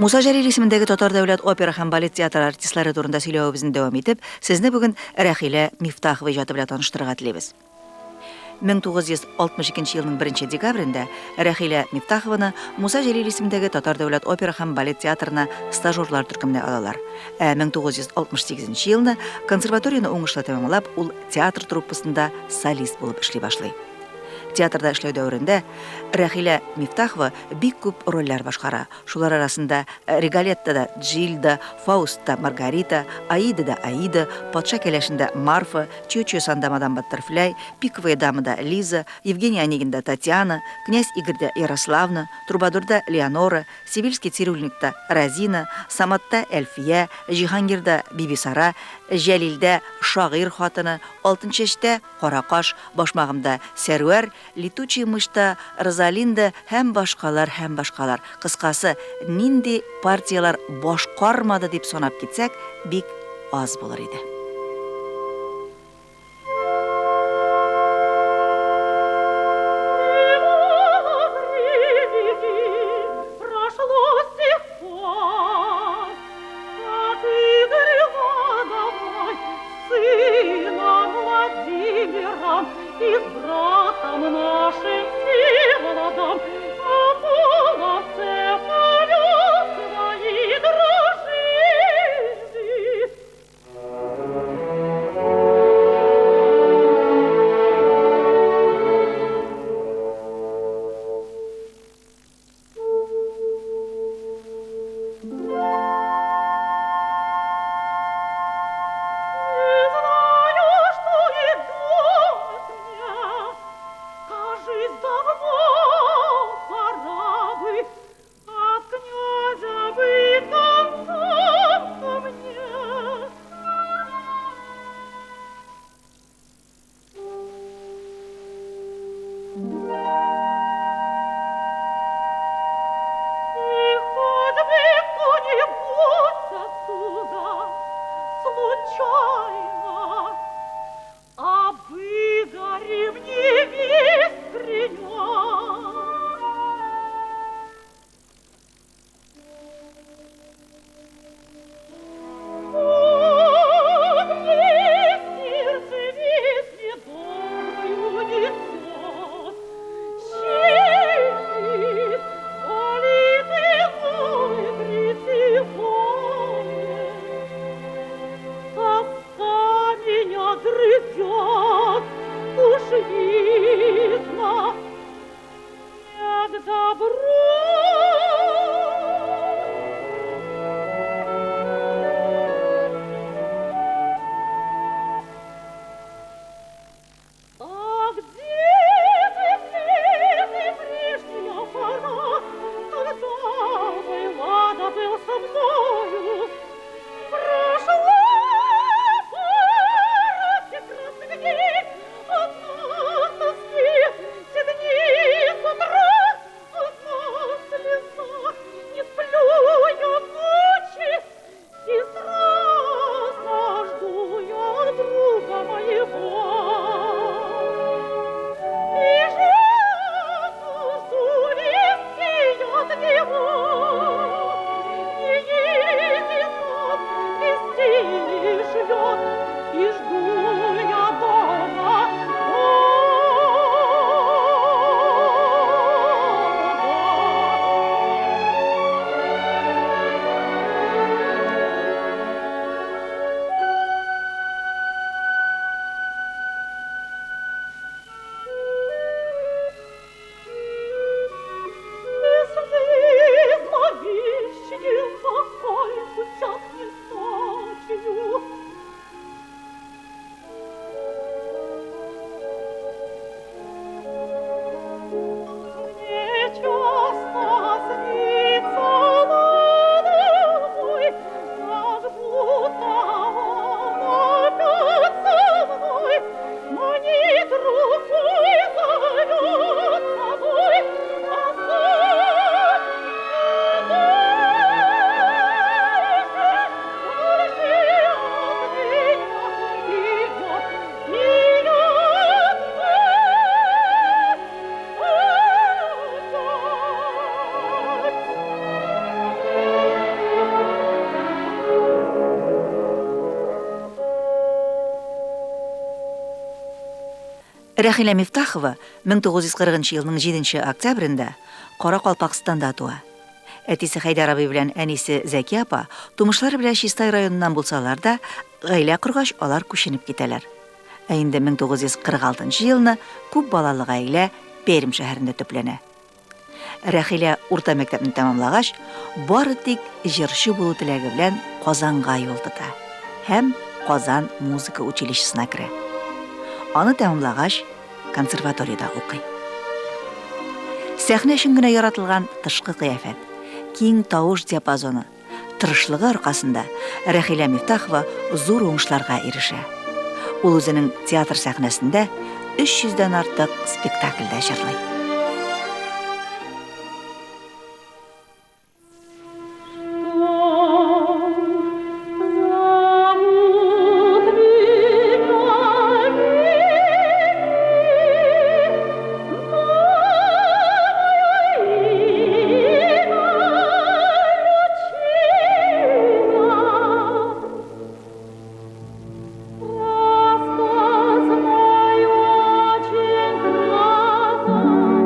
Муса Жәлил исемендәге Татар дәүләт опера һәм балет театры артистлары турында сөйләвебезне дәвам итеп, сезне бүген Рәхилә Мифтахова иҗаты белән таныштырырга телибез. 1962 елның 1 декабрендә Рәхилә Мифтахованы Муса Жәлил исемендәге Татар дәүләт опера һәм балет театрына стажерлар төркеменә алалар. 1968 елны консерваторияны уңышлы тәмамлап, ул театр труппасында солист булып эшли башлый. Театрда эшләү дәверендә Рәхилә Мифтахова бик күп рольләр башкара. Шулар арасында Риголеттада Джильда, Фаустта Маргарита, Аидада Аида, Патша кәләшендә Марфа, Чучу-санда Мадам Баттерфляй, Пиковая дамада Лиза, Евгения Онегинда Татьяна, Князь Игорьда Ярославна, Трубадурда Леонора, Сибирский цирюльникта Разина, Саматта Әлфия, Җиһангирда Бибисара, Җәлилдә Шагыйрь хатыны, Алтынчәчтә Каракаш, Башмагымда Сәрвәр, Летучий мышта Розалинда һәм башкалар. Кыскасы, нинди партиялар башкармады дип санап китсәк, бик аз булыр иде. Рәхилә Мифтахова 1940 елның 7 октябрендә Каракалпакстанда туа. Әтисе Хайдар абый белән әнисе Зәки апа тумышлары белән Чистай районыннан булсалар да, гаилә коргач алар күченеп китәләр. Ә инде 1946 елны күп балалы гаилә Пермь шәһәрендә төпләнә. Рәхилә урта мәктәпне тәмамлагач, бары тик җырчы булу теләге белән Казанга юл тота һәм Казан музыка училищесына керә. Аны тәмамлагач, консерваториядә укый. Сәхнә өчен генә яратылган тышкы кыяфәт, киң тавыш диапазоны, тырышлыгы аркасында Рәхилә Мифтахова зур уңышларга ирешә. Ул үзенең театр сәхнәсендә 300дән артык спектакльдә җырлый. Love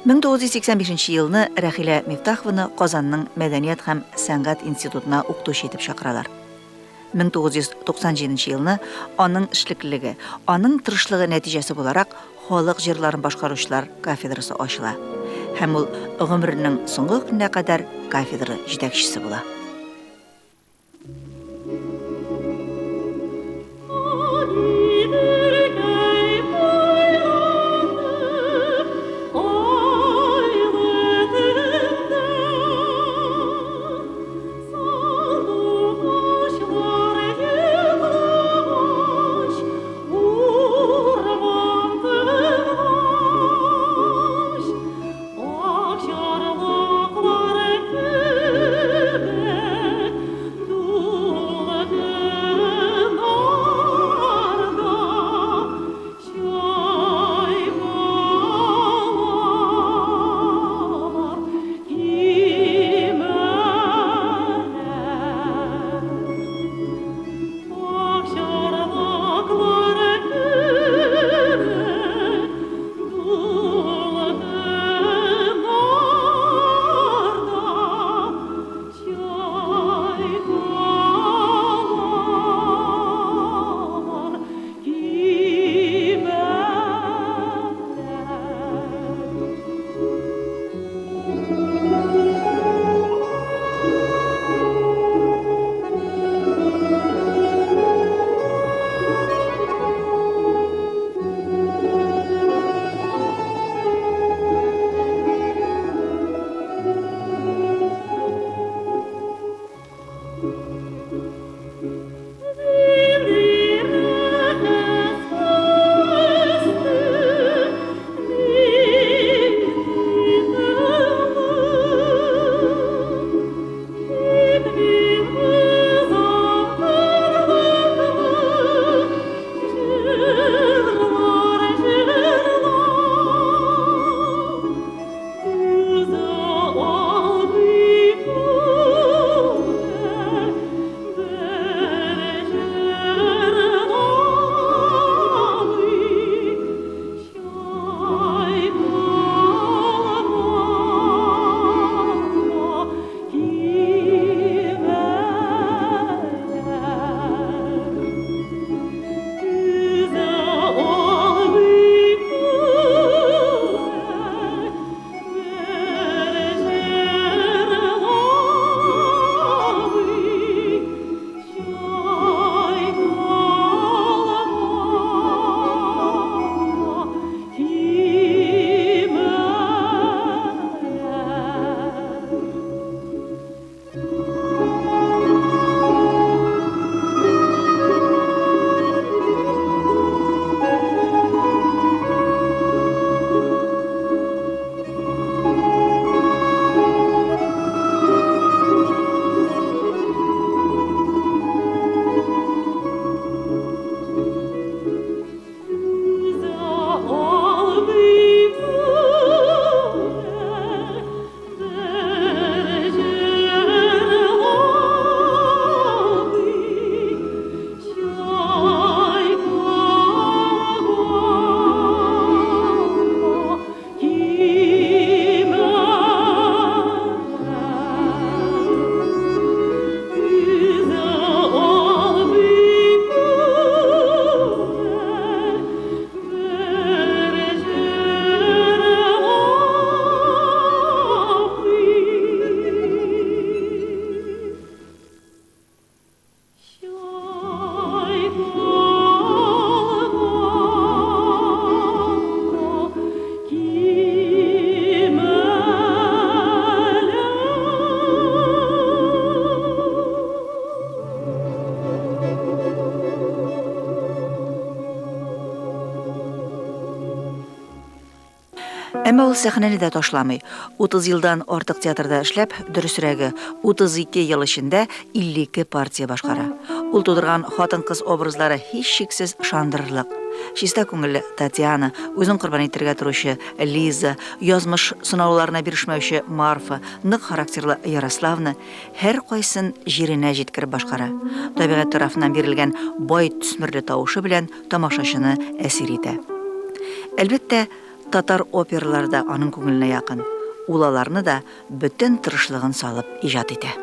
1985 елны Рәхилә Мифтахованы Казанның Мәдәният һәм сәнгать институтына укытучы итеп чакыралар. 1997 елны аның эшлеклелеге, аның тырышлыгы нәтиҗәсе буларак халык җырларын башкаручылар кафедрасы ачыла. Һәм ул гомеренең соңгы көненә кадәр кафедра җитәкчесе була. Әмма ул сәхнәне дә ташламый. 30 елдан артык театрда эшләп, дөресрәге 32 ел эчендә 52 партия башкара. Ул тудырган хатын-кыз образлары һич шиксез шандырырлык. Чиста күңелле Татьяна, үзен курбан итәргә торучы Лиза, язмыш сынауларына бирешмәүче Марфа, нык характерлы Ярославна һәр кайсын җиренә җиткереп башкара. Табигать тарафыннан бирелгән бай төсмерле тавышы белән тамашачыны әсир итә. Әлбәттә, татар опералары да аның күңеленә якын. Ул аларны да бөтен тырышлыгын салып иҗат итә.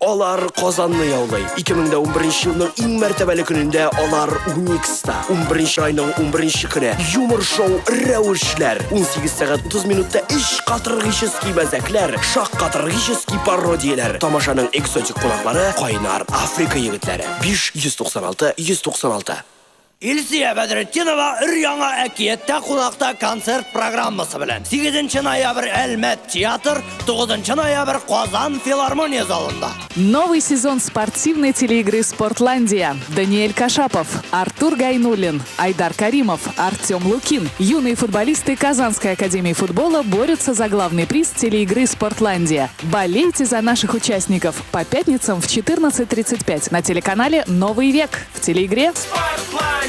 Алар Казанны яулый. 2011 елның иң мәртәбәле көнендә алар Уникста. 11 айның 11 көне юмор шоу рәвешләр. 18 сәгать 30 минутта иш катыргычыский мәзәкләр, шак катыргычыский пародияләр. Тамашаның экзотик кунаклары кайнар Африка егетләре. 596-196. Илсия Бәдретдинова өр-яңа әкиеттә кунакта концерт программасы белән. 8 ноябрь Әлмәт театр, 9 ноябрь Казан филармония залында. Новый сезон спортивной телеигры «Спортландия». Даниэль Кашапов, Артур Гайнуллин, Айдар Каримов, Артем Лукин. Юные футболисты Казанской академии футбола борются за главный приз телеигры «Спортландия». Болейте за наших участников по пятницам в 14:35 на телеканале «Новый век» в телеигре «Спортландия».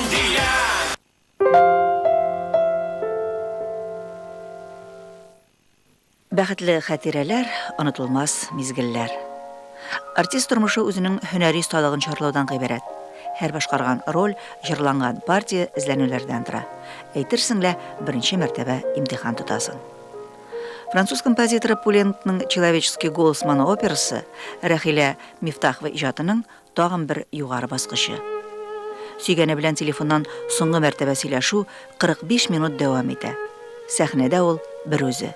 Бәхетле хатирәләр, онытылмас мизгелләр. Артист тормышы үзенең һөнәри осталыгын чарлаудан гыйбарәт. Һәр башкарган роль, җырланган партия эзләнүләрдән тора. Әйтерсең лә беренче мәртәбә имтихан тотасың. Француз композиторы Пулентның «Человеческий голос» монооперасы Рәхилә Мифтахова иҗатының тагын бер югары баскычы. Сөйгәне белән телефоннан соңгы мәртәбә сөйләшү 45 минут дәвам итә. Сәхнәдә ул бер үзе.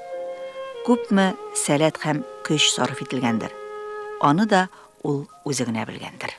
Күпме сәләт һәм көч сарыф ителгәндер. Аны да ул үзе генә белгәндер.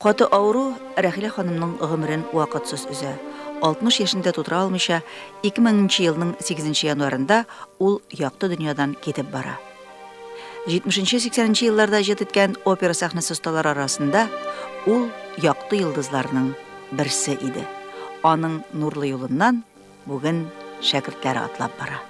Каты ауру Рәхилә ханымның гомерен вакытсыз үзә. 60 яшендә тутыра алмыйча, 2000 елның 8 январында ул якты дөньядан кетеп бара. 70-80 елларда иҗат иткән опера сәхнәсе осталары арасында ул якты йолдызларның берсе иде. Аның нурлы юлыннан бүген шәкертләре атлап бара.